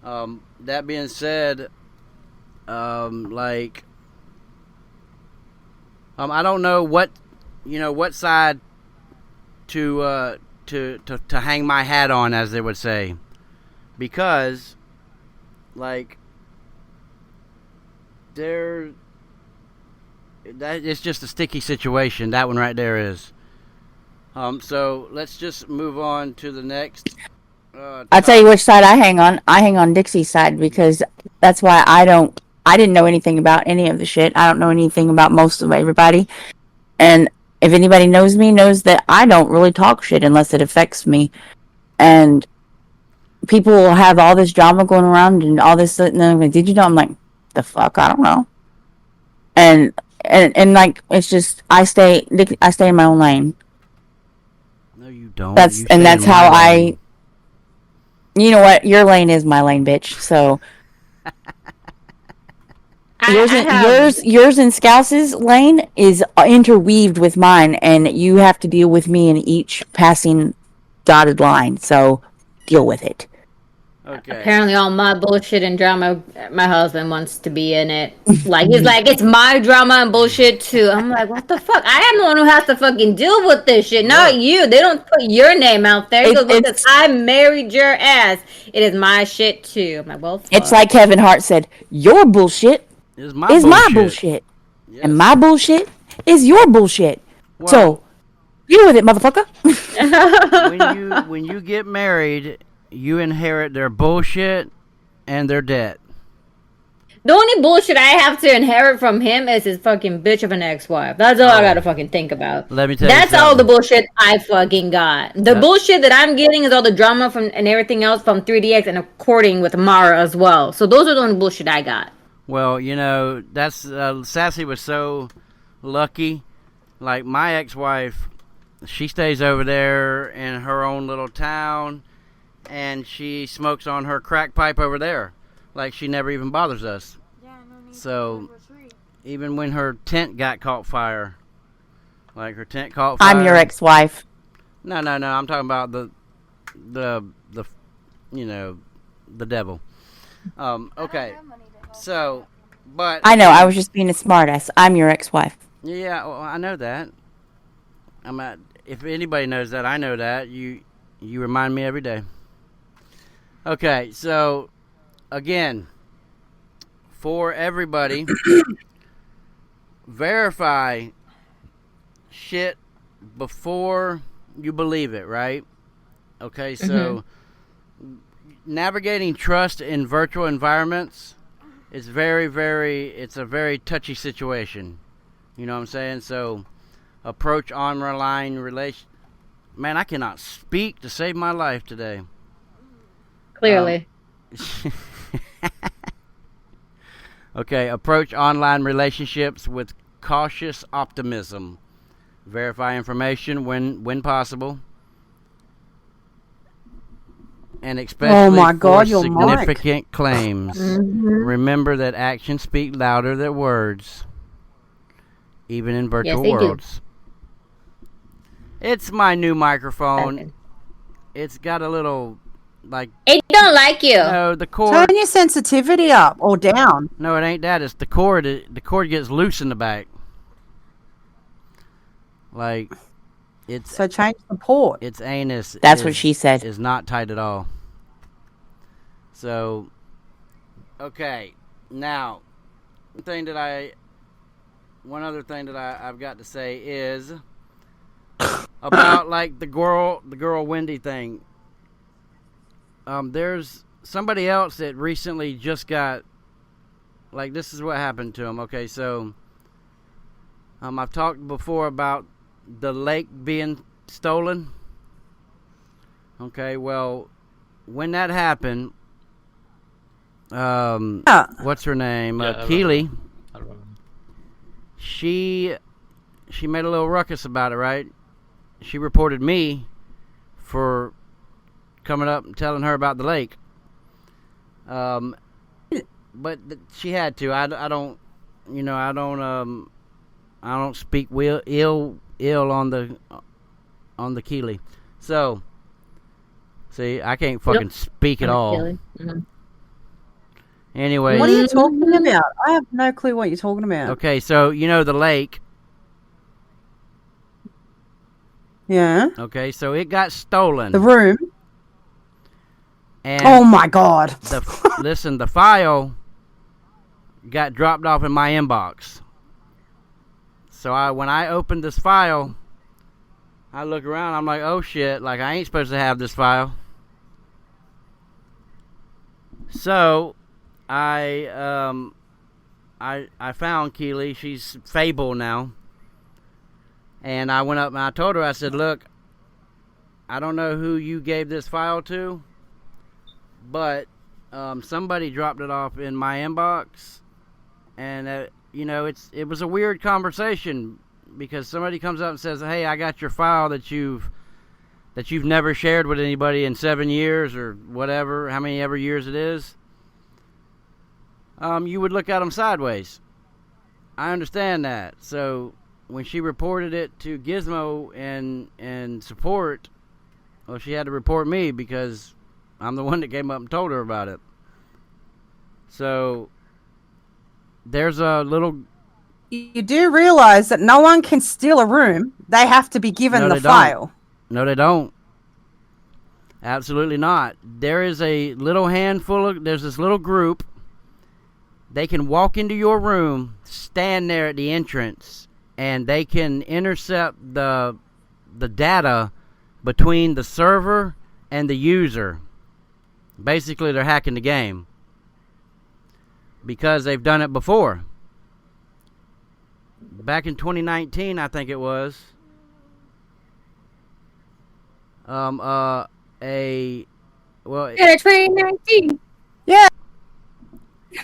That being said, I don't know what side to hang my hat on, as they would say, because that it's just a sticky situation. That one right there is. So let's just move on to the next. I'll tell you which side I hang on. I hang on Dixie's side because that's why I didn't know anything about any of the shit. I don't know anything about most of everybody. And if anybody knows me, knows that I don't really talk shit unless it affects me. And people will have all this drama going around and all this, and then like, did you know? I'm like, the fuck? I don't know. And like, it's just, I stay in my own lane. No, you don't. That's how you know what? Your lane is my lane, bitch. So Yours and Scouse's lane is interweaved with mine, and you have to deal with me in each passing dotted line. So deal with it. Okay. Apparently, all my bullshit and drama, my husband wants to be in it. Like, he's like, it's my drama and bullshit too. I'm like, what the fuck? I am the one who has to fucking deal with this shit, not you. They don't put your name out there. He goes, because I married your ass. It is my shit too. I'm like, well, fuck. It's like Kevin Hart said, your bullshit is my bullshit. Yes. And my bullshit is your bullshit. Wow. So, deal with it, motherfucker. when you get married, you inherit their bullshit and their debt. The only bullshit I have to inherit from him is his fucking bitch of an ex-wife. That's all I gotta fucking think about. Let me tell you That's all the bullshit I fucking got. The bullshit that I'm getting is all the drama from and everything else from 3DX and according with Mara as well. So those are the only bullshit I got. Well, you know, that's Sassy was so lucky. Like, my ex-wife, she stays over there in her own little town, and she smokes on her crack pipe over there. Like, she never even bothers us. Yeah, no need so, even when her tent got caught fire, like her tent caught fire. I'm your ex-wife. No. I'm talking about the you know, the devil. Okay. So, but I know. I was just being a smartass. I'm your ex-wife. Yeah, well, I know that. If anybody knows that, I know that. You remind me every day. Okay, so again, for everybody, verify shit before you believe it, right? Okay, so navigating trust in virtual environments is it's a very touchy situation. You know what I'm saying? So, approach online relation. Man, I cannot speak to save my life today. Clearly. Okay, approach online relationships with cautious optimism. Verify information when possible. And especially for significant claims. Remember that actions speak louder than words, even in virtual worlds. It's my new microphone. It's got a little, like... It don't like you. No, the cord... Turn your sensitivity up or down. No, it ain't that. It's the cord. The cord gets loose in the back. Like, it's... So change the port. Its anus... That's what she said. ...is not tight at all. So, okay. Now, one other thing that I've got to say is... about like the girl Wendy thing. There's somebody else that recently just got, like, this is what happened to him. Okay, so I've talked before about the lake being stolen. Okay, well, when that happened, what's her name? Keely. She made a little ruckus about it, right? She reported me for coming up and telling her about the lake. But she had to. I don't speak ill on the Keely. So, see, I can't fucking speak at all. Mm-hmm. Anyway. What are you talking about? I have no clue what you're talking about. Okay, so you know the lake. Yeah. Okay, so it got stolen. The room. And oh my God. Listen, the file got dropped off in my inbox. So when I opened this file, I look around, I'm like, oh shit, like I ain't supposed to have this file. So I found Keely. She's Fable now. And I went up and I told her, I said, look, I don't know who you gave this file to, but somebody dropped it off in my inbox. And, it was a weird conversation because somebody comes up and says, hey, I got your file that you've never shared with anybody in 7 years or whatever, how many ever years it is. you would look at them sideways. I understand that. So when she reported it to Gizmo and support, well, she had to report me because I'm the one that came up and told her about it. So there's a little... You do realize that no one can steal a room. They have to be given the file. No, they don't. Absolutely not. There is a little handful of... There's this little group. They can walk into your room, stand there at the entrance, and they can intercept the data between the server and the user. Basically, they're hacking the game. Because they've done it before. Back in 2019, I think it was. Yeah, 2019. Yeah. A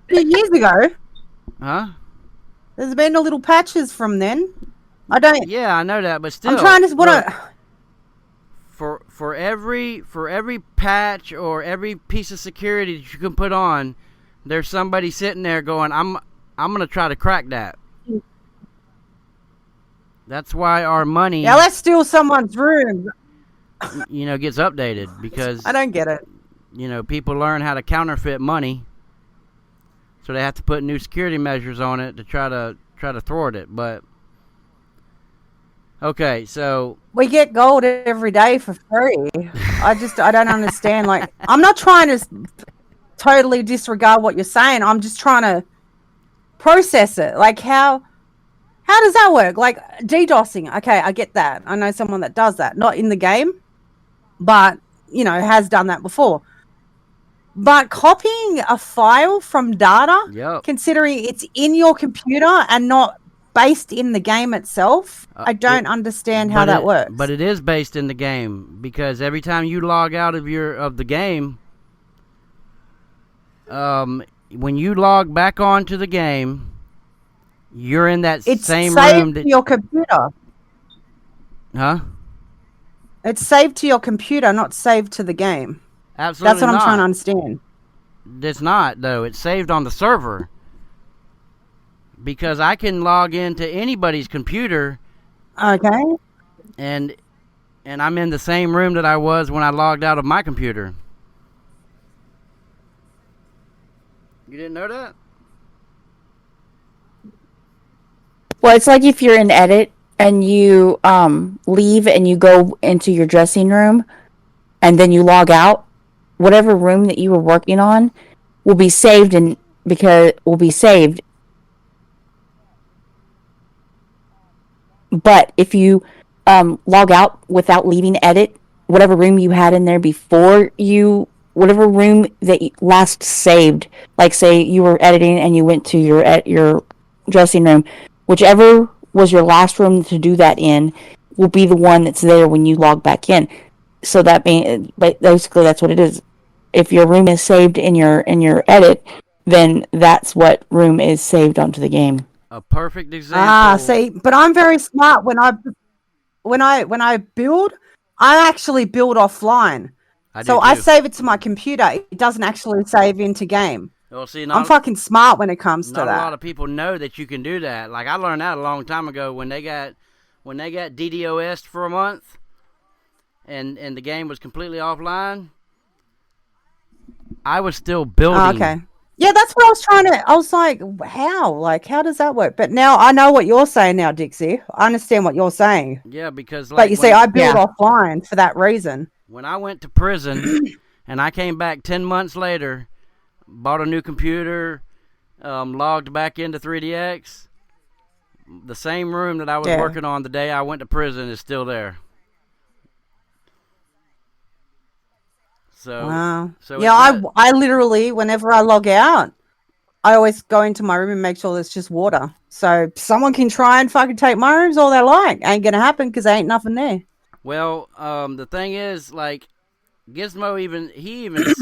few years ago. Huh? There's been a little patches from then. I don't... Yeah, I know that, but still... I'm trying to... For every patch or every piece of security that you can put on, there's somebody sitting there going, I'm going to try to crack that. That's why our money... Yeah, let's steal someone's room. Gets updated because... I don't get it. People learn how to counterfeit money. So they have to put new security measures on it to try to thwart it. But okay, so we get gold every day for free. I don't understand. Like, I'm not trying to totally disregard what you're saying. I'm just trying to process it. Like, how does that work? Like, DDoSing. Okay, I get that. I know someone that does that. Not in the game, but has done that before. But copying a file from data, considering it's in your computer and not based in the game itself, I don't understand how that works. But it is based in the game because every time you log out of the game, when you log back onto the game, you're in that same room. It's saved to your computer. Huh? It's saved to your computer, not saved to the game. Absolutely That's what not. I'm trying to understand. It's not, though. It's saved on the server. Because I can log into anybody's computer. Okay. And I'm in the same room that I was when I logged out of my computer. You didn't know that? Well, it's like if you're in edit and you leave and you go into your dressing room and then you log out, whatever room that you were working on will be saved But if you log out without leaving edit, whatever room you had in there before whatever room that you last saved, like say you were editing and you went to your dressing room, whichever was your last room to do that in will be the one that's there when you log back in. So that means, basically, that's what it is. If your room is saved in your edit, then that's what room is saved onto the game. A perfect example. See, but I'm very smart when I build. I actually build offline, so I save it to my computer. It doesn't actually save into game. Well, see, I'm fucking smart when it comes to that. Not a lot of people know that you can do that. Like I learned that a long time ago when they got DDoS'd for a month. And the game was completely offline, I was still building. Okay. Yeah, that's what I was trying to... I was like, how? Like, how does that work? But now I know what you're saying now, Dixie. I understand what you're saying. Yeah, because... But you see, I build offline for that reason. When I went to prison and I came back 10 months later, bought a new computer, logged back into 3DX, the same room that I was working on the day I went to prison is still there. Wow. I literally, whenever I log out, I always go into my room and make sure there's just water. So someone can try and fucking take my rooms all they like. Ain't gonna happen because there ain't nothing there. Well, the thing is, like, Gizmo even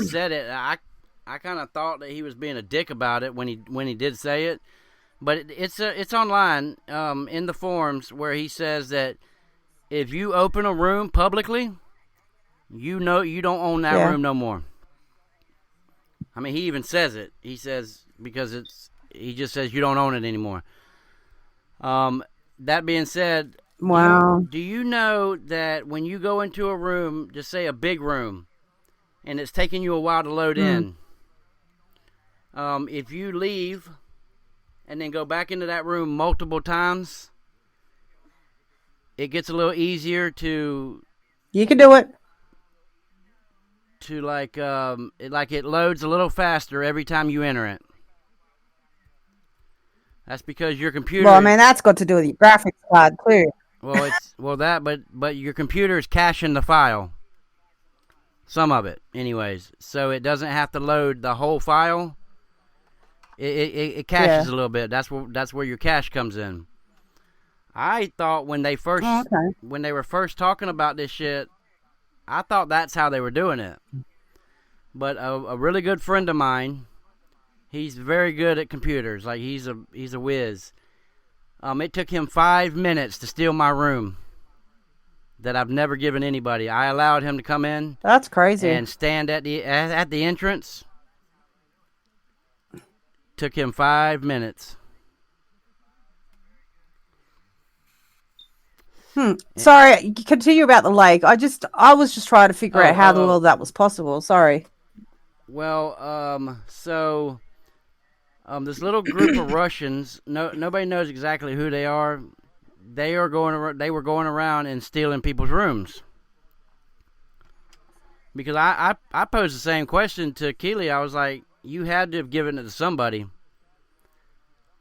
said it. I kind of thought that he was being a dick about it when he did say it, but it's online in the forums where he says that if you open a room publicly, you don't own that room no more. I mean, he even says it. He says, because he just says you don't own it anymore. That being said, Wow. do you know that when you go into a room, just say a big room, and it's taking you a while to load in, if you leave and then go back into that room multiple times, it gets a little easier to You can do it. it loads a little faster every time you enter it. That's because your computer. Well, I mean, that's got to do with your graphics card too. But your computer is caching the file. Some of it, anyways. So it doesn't have to load the whole file. It caches a little bit. That's where your cache comes in. I thought when they were first talking about this shit, I thought that's how they were doing it. But a really good friend of mine, he's very good at computers. Like he's a whiz. It took him 5 minutes to steal my room that I've never given anybody. I allowed him to come in. That's crazy. And stand at the entrance. Took him 5 minutes. Sorry, continue about the lake. I was just trying to figure out how the hell that was possible. Sorry. Well, this little group of Russians, nobody knows exactly who they are. They were going around and stealing people's rooms. Because I posed the same question to Keely. I was like, you had to have given it to somebody.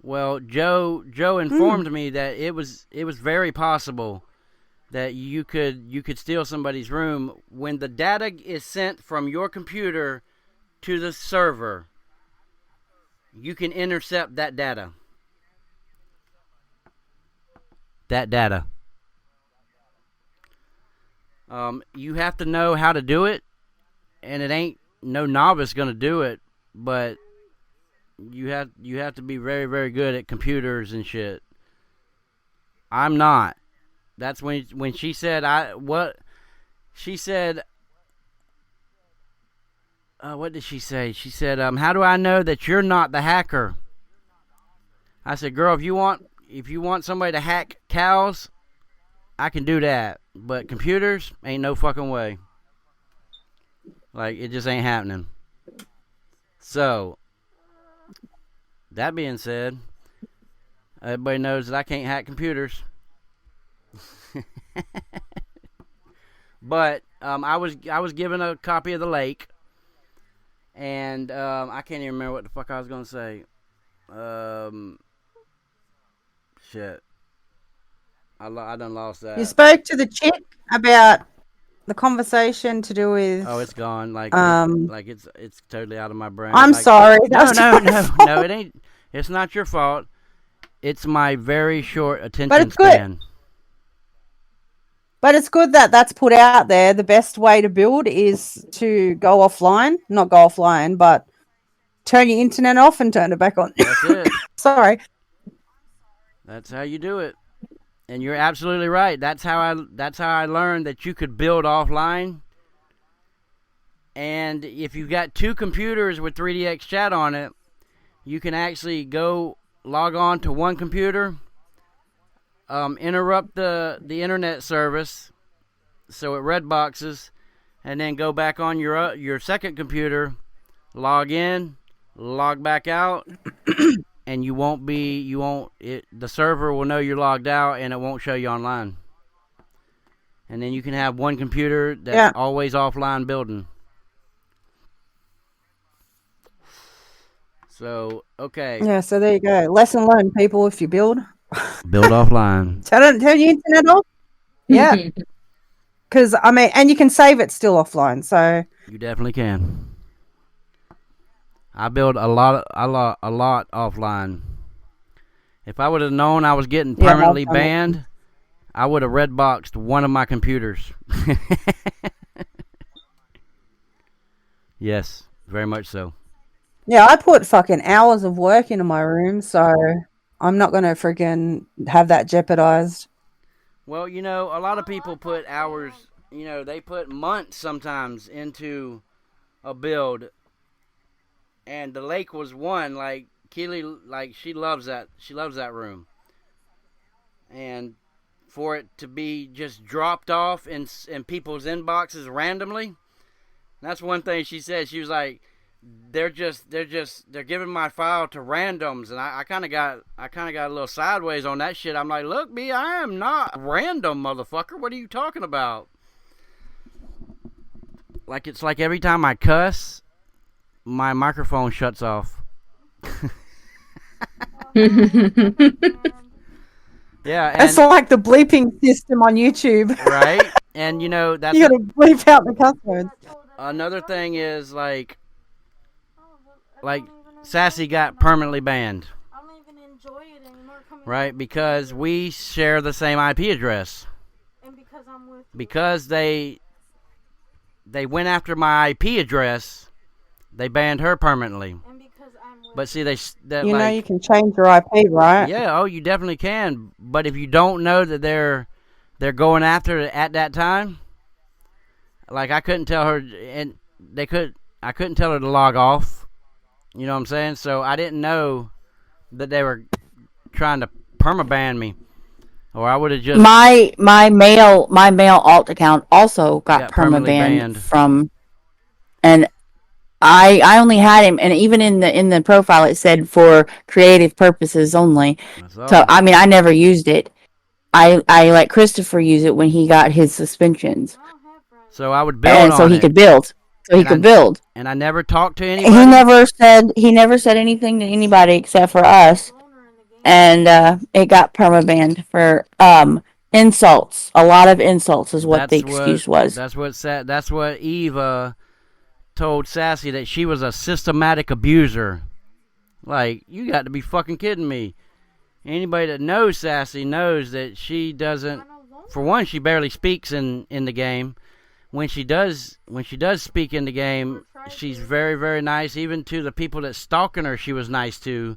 Well, Joe informed me that it was very possible that you could steal somebody's room when the data is sent from your computer to the server. You can intercept that data. You have to know how to do it, and it ain't no novice gonna do it, but you have to be very, very good at computers and shit. I'm not. That's when she said what did she say? She said, how do I know that you're not the hacker? I said, girl, if you want somebody to hack cows, I can do that. But computers, ain't no fucking way. Like, it just ain't happening. So, that being said, everybody knows that I can't hack computers. But I was given a copy of the lake, and I can't even remember what the fuck I was gonna say. Shit, I done lost that. You spoke to the chick about the conversation to do with. Oh, it's gone. Like it's totally out of my brain. I'm sorry. No, it ain't. It's not your fault. It's my very short attention span. But it's good that that's put out there. The best way to build is to go offline. Not go offline, but turn your internet off and turn it back on. That's it. Sorry. That's how you do it. And you're absolutely right. That's how I learned that you could build offline. And if you've got two computers with 3DX chat on it, you can actually go log on to one computer, interrupt the internet service so it red boxes, and then go back on your second computer, log in, log back out, and the server will know you're logged out and it won't show you online. And then you can have one computer that's always offline building. So, okay. Yeah, so there you go. Lesson learned, people, if you build offline. Turn your internet off. Yeah. Because, I mean, and you can save it still offline, so. You definitely can. I build a lot offline. If I would have known I was getting permanently banned, I would have red boxed one of my computers. Yes, very much so. Yeah, I put fucking hours of work into my room, so I'm not going to freaking have that jeopardized. Well, a lot of people put hours, they put months sometimes into a build. and the lake was one. Like Keely, like she loves that. She loves that room, and for it to be just dropped off in people's inboxes randomly. That's one thing she said. She was like, they're giving my file to randoms, and I kind of got a little sideways on that shit. I'm like, look, B, I am not random, motherfucker. What are you talking about? Like, it's like every time I cuss, my microphone shuts off. Yeah, and, it's like the bleeping system on YouTube. Right? And you know that's you gotta bleep out the cuss words. Another thing is like Sassy got permanently banned. I don't even enjoy it anymore. Right, because we share the same IP address. And because I'm with you. Because they went after my IP address, they banned her permanently. And because I'm with But see, you know you can change your IP, right? Yeah, oh, you definitely can. But if you don't know that they're going after it at that time, like I couldn't tell her, and I couldn't tell her to log off. You know what I'm saying? So I didn't know that they were trying to permaban me, or I would have just my mail alt account also got permanently permabanned banned. from, and I only had him, and even in the profile it said for creative purposes only. So I mean I never used it. I let Christopher use it when he got his suspensions. So I would build and so on he it. could build. So he could build. And I never talked to anybody. He never said anything to anybody except for us. And it got permabanned for insults. A lot of insults is what the excuse was. That's what Eva told Sassy, that she was a systematic abuser. Like, you got to be fucking kidding me. Anybody that knows Sassy knows that she doesn't. For one, she barely speaks in the game. When she does speak in the game, she's very, very nice. Even to the people that stalking her, she was nice to.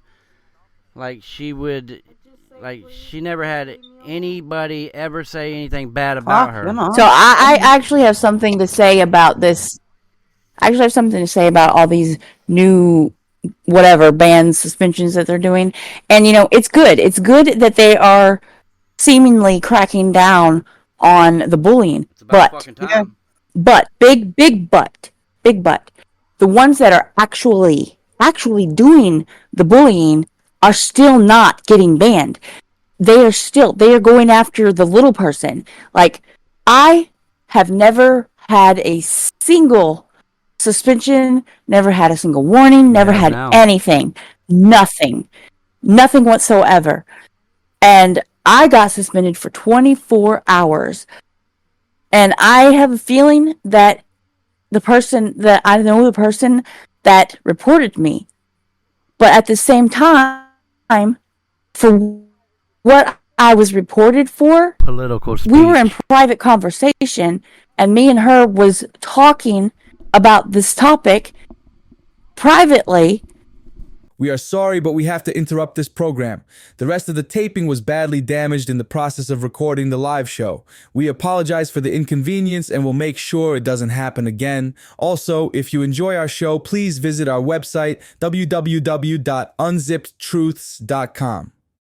Like, she never had anybody ever say anything bad about her. So I actually have something to say about this. I actually have something to say about all these new whatever bans, suspensions that they're doing. And, you know, it's good. It's good that they are seemingly cracking down on the bullying. It's about fucking time. But, big but, the ones that are actually doing the bullying are still not getting banned. They are going after the little person. Like, I have never had a single suspension, never had a single warning, never had anything. Nothing whatsoever. And I got suspended for 24 hours. And I have a feeling that I know the person that reported me. But at the same time, for what I was reported for, political speech. We were in private conversation, and me and her was talking about this topic privately. We are sorry, but we have to interrupt this program. The rest of the taping was badly damaged in the process of recording the live show. We apologize for the inconvenience and will make sure it doesn't happen again. Also, if you enjoy our show, please visit our website, www.unzippedtruths.com.